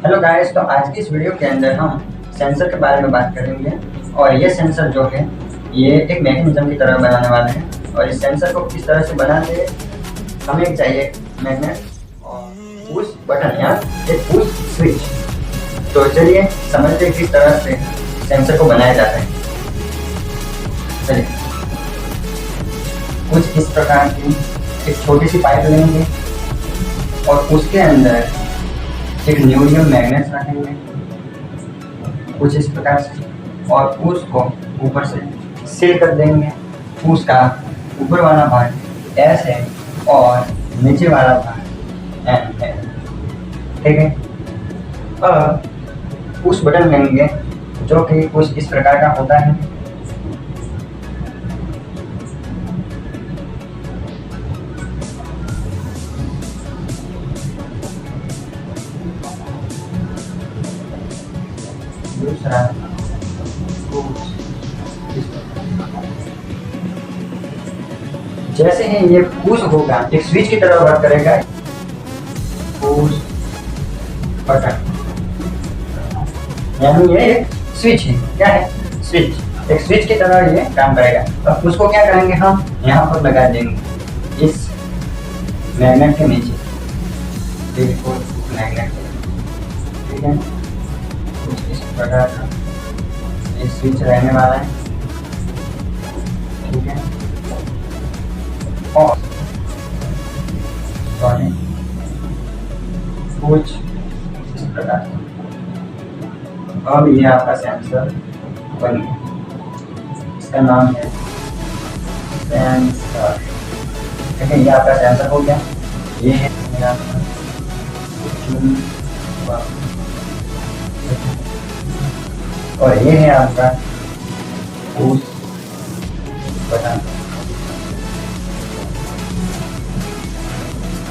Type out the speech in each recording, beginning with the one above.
Hello guys, तो आज की इस वीडियो के अंदर हम सेंसर के बारे में बात करेंगे। और ये सेंसर जो है ये एक मैकेनिज्म की तरह बनाने वाले हैं। और इस सेंसर को किस तरह से बनाते हैं, हमें चाहिए मैग्नेट और पुश बटन या एक पुश स्विच। तो चलिए समझते हैं किस तरह से सेंसर को बनाया जाता है। चलिए कुछ इस प्रकार की एक छोटी सी पाइप लेंगे और उसके अंदर एक न्यूडियम मैग्नेट रखेंगे कुछ इस प्रकार से, और उसको ऊपर से सील कर देंगे। उसका ऊपर वाला भाग एस है और नीचे वाला भाग एन है, ठीक है। अब पुश बटन लेंगे जो कि कुछ इस प्रकार का होता है। दूसरा जैसे ही ये पुश होगा एक स्विच की तरह वर्क करेगा। पुश बटन यानी ये एक स्विच है। क्या है? स्विच। एक स्विच की तरह ये काम करेगा। अब उसको क्या करेंगे, हम यहाँ पर लगा देंगे इस मैग्नेट के नीचे, बिल्कुल मैग्नेट, ठीक है। कुछ इस प्रकार का ये स्विच रहने वाला है, ठीक है। और सॉरी कुछ इस प्रकार। अब ये आपका सेंसर बन गया। इसका नाम है सेंसर, ठीक है। ये आपका सेंसर हो गया। ये है आपका और ये है आपका पुश बटन,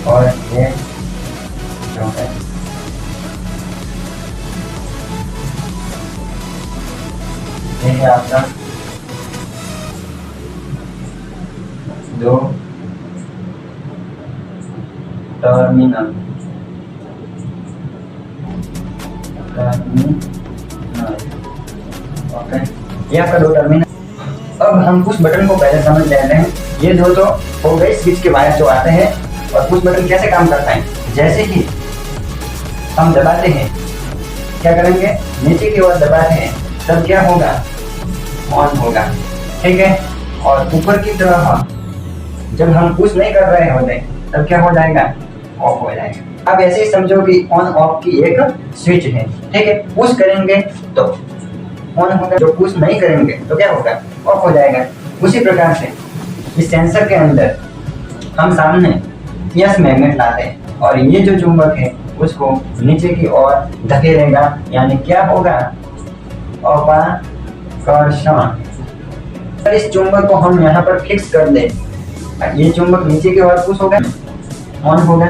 और ये जो है ये है आपका दो टर्मिनल। ओके, ये आपका दो टर्मिनल। अब हम पुश बटन को पहले समझ लेते हैं। ये दो तो हो गए स्विच के वायर जो आते हैं। और पुश बटन कैसे काम करता है, जैसे कि हम दबाते हैं, क्या करेंगे, नीचे की ओर दबाते हैं, तब क्या होगा, ऑन होगा, ठीक है। और ऊपर की तरफ जब हम पुश नहीं कर रहे होते तब क्या हो जाएगा, ऑफ हो जाएगा। अब ऐसे ही समझो कि ऑन ऑफ की एक स्विच है, ठीक है। पुश करेंगे तो ऑन होगा, जो पुश नहीं करेंगे तो क्या होगा, ऑफ हो जाएगा। उसी प्रकार से इस सेंसर के अंदर हम सामने यस मैग्नेट लाते हैं और ये जो चुंबक है उसको नीचे की ओर धकेलेगा, यानी क्या होगा, अपाकर्षण। इस चुंबक को हम यहाँ पर फिक्स कर दें, ये चुंबक नीचे की ओर पुश होगा, ऑन होगा,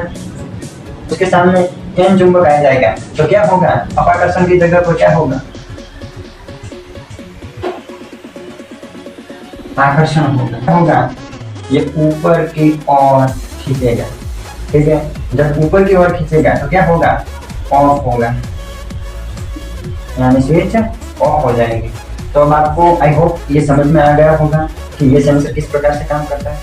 उसके सामने एन चुंबक आ जाएगा, तो क्या होगा, अपाकर्षण की जगह पर क्या होगा, आकर्षण होगा। ये ऊपर की ओर खींचेगा, ठीक है। जब ऊपर की ओर खींचेगा तो क्या होगा, ऑफ होगा, यानी स्विच ऑफ हो जाएगी। तो अब आपको आई होप ये समझ में आ गया होगा कि ये सेंसर किस प्रकार से काम करता है।